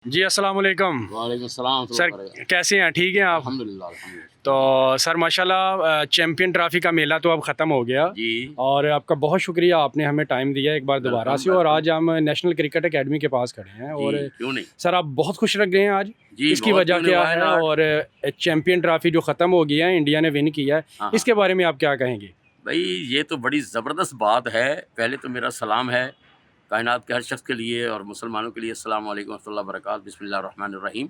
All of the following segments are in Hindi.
जी अस्सलाम वालेकुम। वालेकुम सलाम सर कैसे हैं, ठीक हैं आप? अल्हम्दुलिल्लाह। तो सर माशाल्लाह चैम्पियन ट्रॉफी का मेला तो अब ख़त्म हो गया जी और आपका बहुत शुक्रिया, आपने हमें टाइम दिया एक बार दोबारा वेलकम से। और वेलकम। आज हम नेशनल क्रिकेट एकेडमी के पास खड़े हैं जी और क्यों नहीं। सर आप बहुत खुश लग रहे हैं आज। जी इसकी बहुत वजह क्यों नहीं क्या वाई है नॉट। और चैम्पियन ट्रॉफी जो ख़त्म हो गया है, इंडिया ने विन किया है, हाँ हाँ इसके बारे में आप क्या कहेंगे? भाई ये तो बड़ी ज़बरदस्त बात है। पहले तो मेरा सलाम है कायनात के हर शख्स के लिए और मुसलमानों के लिए। अस्सलाम वालेकुम रहमतुल्लाहि व बरकातहू। बिस्मिल्लाहिर रहमानिर रहीम।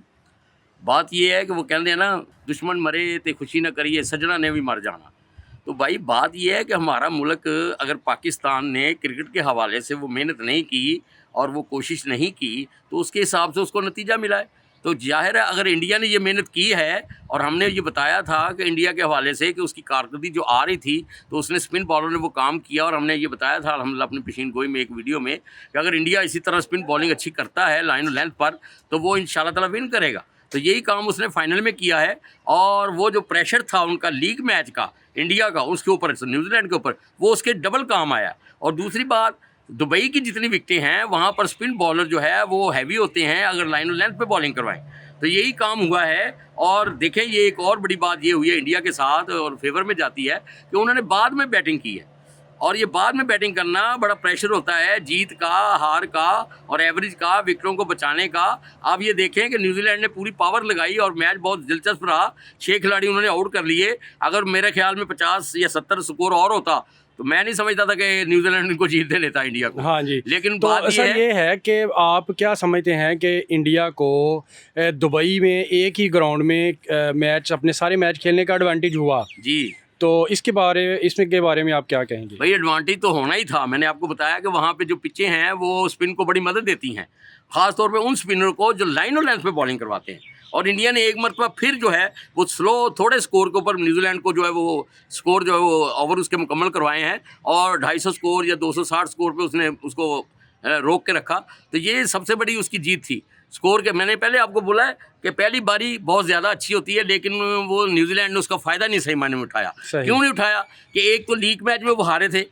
बात ये है कि वो कहते हैं ना, दुश्मन मरे ते खुशी न करिए सजना ने भी मर जाना। तो भाई बात ये है कि हमारा मुल्क, अगर पाकिस्तान ने क्रिकेट के हवाले से वो मेहनत नहीं की और वो कोशिश नहीं की तो उसके हिसाब से उसको नतीजा मिला है। तो जाहिर है अगर इंडिया ने ये मेहनत की है और हमने ये बताया था कि इंडिया के हवाले से कि उसकी कारकर्दगी जो आ रही थी, तो उसने स्पिन बॉलर ने वो काम किया और हमने ये बताया था अल्हम्दुलिल्लाह अपनी पेशीन गोई में एक वीडियो में कि अगर इंडिया इसी तरह स्पिन बॉलिंग अच्छी करता है लाइन और लेंथ पर तो वो इंशाल्लाह ताला विन करेगा। तो यही काम उसने फाइनल में किया है। और वो जो प्रेशर था उनका लीग मैच का इंडिया का, उसके ऊपर न्यूजीलैंड के ऊपर, वो उसके डबल काम आया। और दूसरी बात, दुबई की जितनी विकेटें हैं वहाँ पर स्पिन बॉलर जो है वो हैवी होते हैं अगर लाइन और लेंथ पे बॉलिंग करवाएं, तो यही काम हुआ है। और देखें ये एक और बड़ी बात ये हुई है इंडिया के साथ और फेवर में जाती है कि उन्होंने बाद में बैटिंग की है। और ये बाद में बैटिंग करना बड़ा प्रेशर होता है जीत का, हार का और एवरेज का, विकेटों को बचाने का। आप ये देखें कि न्यूजीलैंड ने पूरी पावर लगाई और मैच बहुत दिलचस्प रहा। 6 खिलाड़ी उन्होंने आउट कर लिए। अगर मेरे ख्याल में 50 या 70 स्कोर और होता तो मैं नहीं समझता था कि न्यूजीलैंड इनको जीतने लेता इंडिया को। हाँ जी। लेकिन तो बात सर ये है कि आप क्या समझते हैं कि इंडिया को दुबई में एक ही ग्राउंड में मैच, अपने सारे मैच खेलने का एडवांटेज हुआ, जी तो इसमें के बारे में आप क्या कहेंगे? भाई एडवांटेज तो होना ही था। मैंने आपको बताया कि वहाँ पे जो पिचें हैं वो स्पिन को बड़ी मदद देती हैं, खास तौर पे उन स्पिनर को जो लाइन और लेंथ पे बॉलिंग करवाते हैं। और इंडिया ने एक मरतबा फिर जो है वो स्लो थोड़े स्कोर के ऊपर न्यूजीलैंड को जो है वो स्कोर जो है वो ओवर उसके मुकम्मल करवाए हैं और 250 स्कोर या 260 स्कोर पे उसने उसको रोक के रखा। तो ये सबसे बड़ी उसकी जीत थी स्कोर के। मैंने पहले आपको बोला है कि पहली बारी बहुत ज़्यादा अच्छी होती है, लेकिन वो न्यूजीलैंड ने उसका फ़ायदा नहीं सही मायने में उठाया। क्यों नहीं उठाया कि एक तो लीग मैच में वो हारे थे,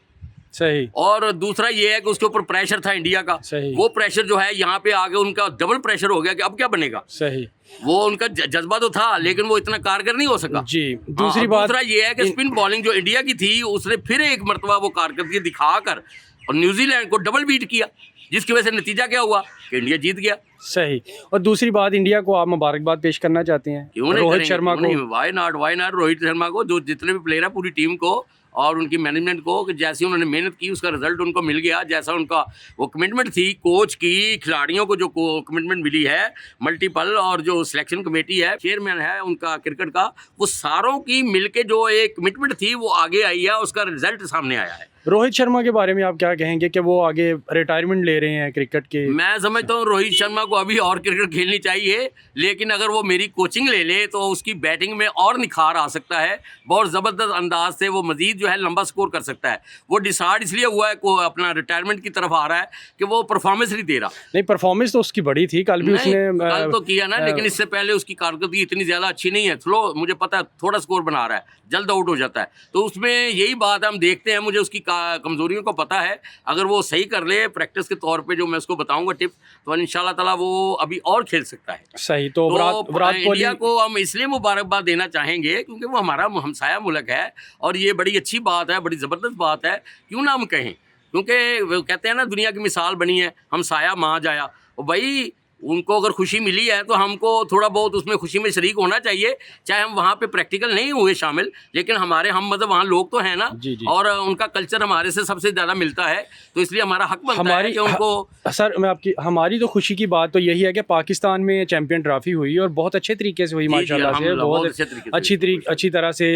सही, और दूसरा ये है कि उसके ऊपर प्रेशर था इंडिया का। सही, वो प्रेशर जो है यहाँ पे आगे उनका डबल प्रेशर हो गया कि अब क्या बनेगा। सही। वो उनका जज्बा तो था लेकिन वो इतना कारगर नहीं हो सका। जी, दूसरी बात दूसरा ये है कि स्पिन बॉलिंग जो इंडिया की थी उसने फिर एक मरतबा वो कारकर्दगी दिखाकर और न्यूजीलैंड को डबल बीट किया, जिसकी वजह से नतीजा क्या हुआ कि इंडिया जीत गया। सही। और दूसरी बात, इंडिया को आप मुबारकबाद पेश करना चाहते हैं क्यों नहीं रोहित करेंगे, शर्मा क्यों को? नहीं, वाई नॉट रोहित शर्मा को, जो जितने भी प्लेयर है पूरी टीम को और उनकी मैनेजमेंट को, कि जैसी उन्होंने मेहनत की उसका रिजल्ट उनको मिल गया। जैसा उनका वो कमिटमेंट थी कोच की, खिलाड़ियों को जो कमिटमेंट मिली है मल्टीपल, और जो सिलेक्शन कमेटी है, चेयरमैन है उनका क्रिकेट का, वो सारों की मिलके जो एक कमिटमेंट थी वो आगे आई है, उसका रिजल्ट सामने आया है। रोहित शर्मा के बारे में आप क्या कहेंगे कि वो आगे रिटायरमेंट ले रहे हैं क्रिकेट के? मैं समझता हूँ रोहित शर्मा को अभी और क्रिकेट खेलनी चाहिए, लेकिन अगर वो मेरी कोचिंग ले ले तो उसकी बैटिंग में और निखार आ सकता है। बहुत ज़बरदस्त अंदाज से वो मजीद जो है लंबा स्कोर कर सकता है। वो डिसाइड इसलिए हुआ है को अपना रिटायरमेंट की तरफ आ रहा है कि वो परफॉर्मेंस नहीं दे रहा। नहीं, परफॉर्मेंस तो उसकी बड़ी थी, कल भी उसने कल तो किया ना, लेकिन इससे पहले उसकी कारकर्दगी इतनी ज़्यादा अच्छी नहीं है। स्लो, मुझे पता है थोड़ा स्कोर बना रहा है, जल्द आउट हो जाता है। तो उसमें यही बात हम देखते हैं, मुझे उसकी कमजोरियों को पता है। अगर वो सही कर ले प्रैक्टिस के तौर पे, जो मैं उसको बताऊंगा टिप, तो इंशाल्लाह ताला वो अभी और खेल सकता है। सही। तो विराट इंडिया को हम इसलिए मुबारकबाद देना चाहेंगे क्योंकि वो हमारा हमसाया मुल्क है और ये बड़ी अच्छी बात है, बड़ी ज़बरदस्त बात है, क्यों ना हम कहें। क्योंकि वो कहते हैं ना दुनिया की मिसाल बनी है, हमसाया माँ जाया। और भाई उनको अगर खुशी मिली है तो हमको थोड़ा बहुत उसमें खुशी में शरीक होना चाहिए, चाहे हम वहाँ पे प्रैक्टिकल नहीं हुए शामिल, लेकिन हमारे हम मतलब वहाँ लोग तो हैं ना। जी, जी। और उनका कल्चर हमारे से सबसे ज़्यादा मिलता है, तो इसलिए हमारा हक बनता है कि उनको। सर मैं हमारी तो खुशी की बात तो यही है कि पाकिस्तान में चैंपियन ट्रॉफी हुई और बहुत अच्छे तरीके से हुई माशाल्लाह से, बहुत अच्छी तरह से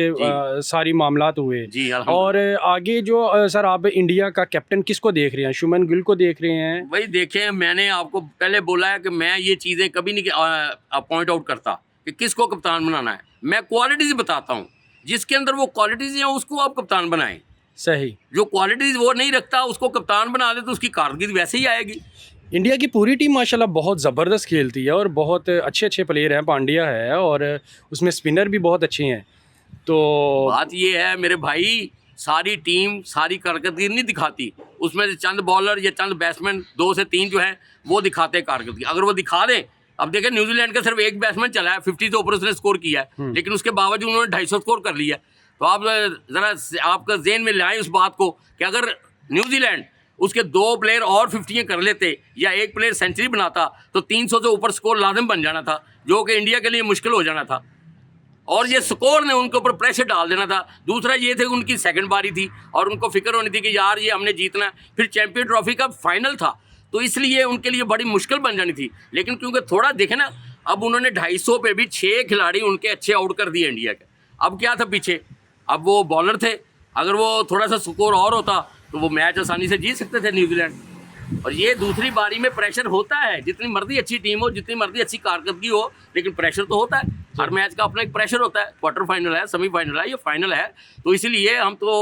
सारी मामलात हुए। और आगे जो सर आप इंडिया का कैप्टन किसको देख रहे हैं? शुभमन गिल को देख रहे हैं? भाई देखें, मैंने आपको पहले बोला है कि मैं ये चीज़ें कभी नहीं पॉइंट आउट करता कि किसको कप्तान बनाना है। मैं क्वालिटीज़ बताता हूँ, जिसके अंदर वो क्वालिटीज़ हैं उसको आप कप्तान बनाएं। सही। जो क्वालिटीज़ वो नहीं रखता उसको कप्तान बना दे तो उसकी कारकर्दगी वैसे ही आएगी। इंडिया की पूरी टीम माशाल्लाह बहुत ज़बरदस्त खेलती है और बहुत अच्छे प्लेयर हैं। पांड्या है और उसमें स्पिनर भी बहुत अच्छे हैं। तो बात ये है मेरे भाई, सारी टीम सारी कारकर्दगी नहीं दिखाती, उसमें से चंद बॉलर या चंद बैट्समैन 2 से 3 जो हैं वो दिखाते हैं कारकर्दगी। अगर वो दिखा दें अब देखें न्यूजीलैंड का सिर्फ एक बैट्समैन चला है, 50 से ऊपर उसने स्कोर किया है, लेकिन उसके बावजूद उन्होंने 250 स्कोर कर लिया। तो आप जरा आपका ज़हन में लाएं उस बात को कि अगर न्यूजीलैंड उसके 2 प्लेयर और 50 कर लेते या एक प्लेयर सेंचुरी बनाता तो 300 से ऊपर स्कोर लाजिम बन जाना था, जो कि इंडिया के लिए मुश्किल हो जाना था। और ये स्कोर ने उनके ऊपर प्रेशर डाल देना था। दूसरा ये थे कि उनकी सेकंड बारी थी और उनको फिक्र होनी थी कि यार ये हमने जीतना है। फिर चैंपियन ट्रॉफी का फाइनल था, तो इसलिए उनके लिए बड़ी मुश्किल बन जानी थी। लेकिन क्योंकि थोड़ा देखे ना, अब उन्होंने 250 पे भी 6 खिलाड़ी उनके अच्छे आउट कर दिए इंडिया के। अब क्या था पीछे, अब वो बॉलर थे, अगर वो थोड़ा सा स्कोर और होता तो वो मैच आसानी से जीत सकते थे न्यूजीलैंड। और ये दूसरी बारी में प्रेशर होता है, जितनी मर्जी अच्छी टीम हो, जितनी मर्जी अच्छी कारकर्दगी हो, लेकिन प्रेशर तो होता है। हर मैच का अपना एक प्रेशर होता है। क्वार्टर फाइनल है, सेमीफाइनल है, ये फाइनल है। तो इसलिए हम तो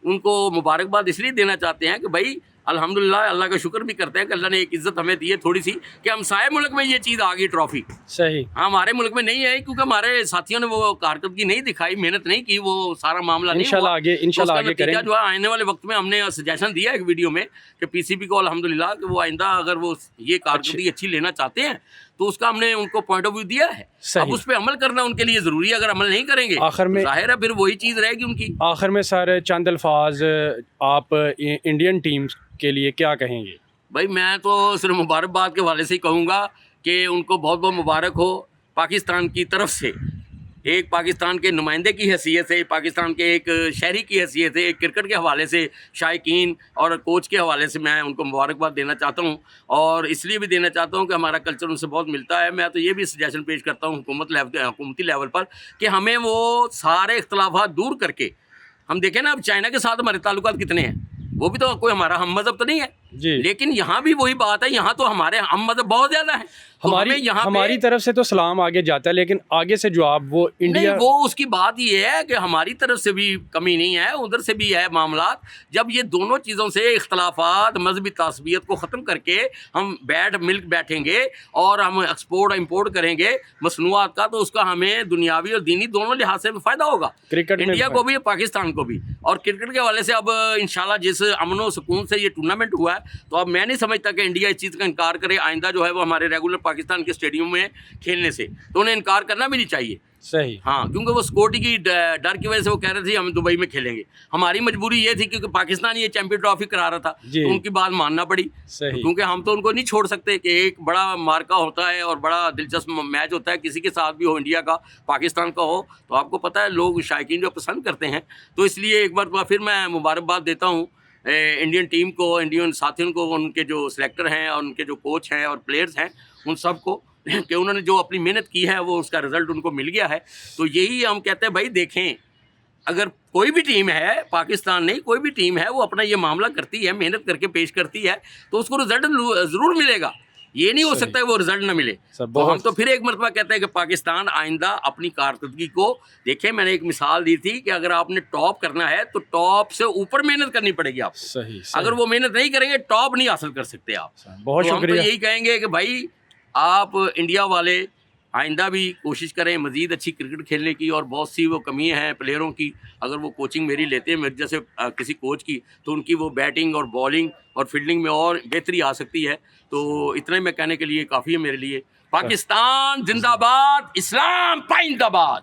उनको मुबारकबाद इसलिए देना चाहते हैं कि भाई अल्हम्दुलिल्लाह, अल्लाह का शुक्र भी करते हैं कि अल्लाह ने एक इज़्ज़त हमें दी है थोड़ी सी, कि हम सारे मुल्क में ये चीज़ आ गई ट्रॉफी। सही। हमारे मुल्क में नहीं है क्योंकि हमारे साथियों ने वो कारकर्दगी नहीं दिखाई, मेहनत नहीं की, वो सारा मामला नहीं हुआ। इंशाल्लाह आगे करेंगे। जो है आने वाले वक्त में हमने सजेशन दिया है एक वीडियो में कि पीसीबी को अल्हम्दुलिल्लाह कि वो आइंदा अगर वो ये कारकर्दगी अच्छी लेना चाहते हैं तो उसका हमने उनको पॉइंट ऑफ व्यू दिया है। अब उस पर अमल करना उनके लिए ज़रूरी है। अगर अमल नहीं करेंगे आखिर में जाहिर है फिर वही चीज़ रहेगी उनकी। आखिर में सर चंद अल्फाज आप इंडियन टीम के लिए क्या कहेंगे? भाई मैं तो सिर्फ मुबारकबाद के हवाले से ही कहूँगा कि उनको बहुत बहुत मुबारक हो पाकिस्तान की तरफ से, एक पाकिस्तान के नुमाइंदे की हैसियत से, पाकिस्तान के एक शहरी की हैसियत से, एक क्रिकेट के हवाले से, शायकीन और कोच के हवाले से मैं उनको मुबारकबाद देना चाहता हूँ। और इसलिए भी देना चाहता हूँ कि हमारा कल्चर उनसे बहुत मिलता है। मैं तो ये भी सजेशन पेश करता हूँ हुकूमती लेवल पर कि हमें वो सारे इख्तलाफात दूर करके, हम देखें ना अब चाइना के साथ हमारे ताल्लुकात कितने हैं, वो भी तो कोई हमारा हम मज़हब तो नहीं है जी, लेकिन यहाँ भी वही बात है, यहाँ तो हमारे हम मज़हब बहुत ज़्यादा है। तो हमारी तरफ से तो सलाम आगे जाता है, लेकिन आगे से जो आप वो इंडिया नहीं, वो उसकी बात ये है कि हमारी तरफ से भी कमी नहीं है, उधर से भी है मामलात। जब ये दोनों चीज़ों से इख्तलाफात, मजहबी तासबियत को ख़त्म करके हम बैठेंगे और हम एक्सपोर्ट इम्पोर्ट करेंगे मसनूआत का, तो उसका हमें दुनियावी और दीनी दोनों लिहाज से फ़ायदा होगा, क्रिकेट इंडिया को भी पाकिस्तान को भी। और क्रिकेट के हवाले से अब इंशाल्लाह जिस अमन व सुकून से ये टूर्नामेंट हुआ है, तो अब मैं नहीं समझता कि इंडिया इस चीज़ का इनकार करे आइंदा जो है वो हमारे रेगुलर पाकिस्तान के स्टेडियम में खेलने से, तो उन्हें इनकार करना भी नहीं चाहिए। सही। हाँ, क्योंकि वो सिक्योरिटी की डर की वजह से वो कह रहे थे हम दुबई में खेलेंगे। हमारी मजबूरी ये थी क्योंकि पाकिस्तान ये चैंपियन ट्रॉफी करा रहा था, तो उनकी बात मानना पड़ी। सही। क्योंकि हम तो उनको नहीं छोड़ सकते कि एक बड़ा मार्का होता है और बड़ा दिलचस्प मैच होता है, किसी के साथ भी हो, इंडिया का पाकिस्तान का हो, तो आपको पता है लोग शायकीन जो पसंद करते हैं। तो इसलिए एक बार फिर मैं मुबारकबाद देता हूँ इंडियन टीम को, इंडियन साथियों को, उनके जो सिलेक्टर हैं और उनके जो कोच हैं और प्लेयर्स हैं, उन सब को कि उन्होंने जो अपनी मेहनत की है वो उसका रिज़ल्ट उनको मिल गया है। तो यही हम कहते हैं भाई देखें, अगर कोई भी टीम है, पाकिस्तान नहीं कोई भी टीम है, वो अपना ये मामला करती है, मेहनत करके पेश करती है, तो उसको रिज़ल्ट ज़रूर मिलेगा। ये नहीं हो सकता है वो रिजल्ट ना मिले। तो हम तो फिर एक मरतबा कहते हैं कि पाकिस्तान आइंदा अपनी कारकर्दगी को देखें। मैंने एक मिसाल दी थी कि अगर आपने टॉप करना है तो टॉप से ऊपर मेहनत करनी पड़ेगी आपको। सही। अगर वो मेहनत नहीं करेंगे टॉप नहीं हासिल कर सकते आप। बहुत तो शुक्रिया। हम तो यही कहेंगे कि भाई आप इंडिया वाले आइंदा भी कोशिश करें मज़ीद अच्छी क्रिकेट खेलने की, और बहुत सी वो कमियां हैं प्लेयरों की। अगर वो कोचिंग मेरी लेते हैं, मेरे जैसे किसी कोच की, तो उनकी वो बैटिंग और बॉलिंग और फील्डिंग में और बेहतरी आ सकती है। तो इतना ही मैं कहने के लिए काफ़ी है मेरे लिए। पाकिस्तान जिंदाबाद, इस्लाम पाइंदाबाद।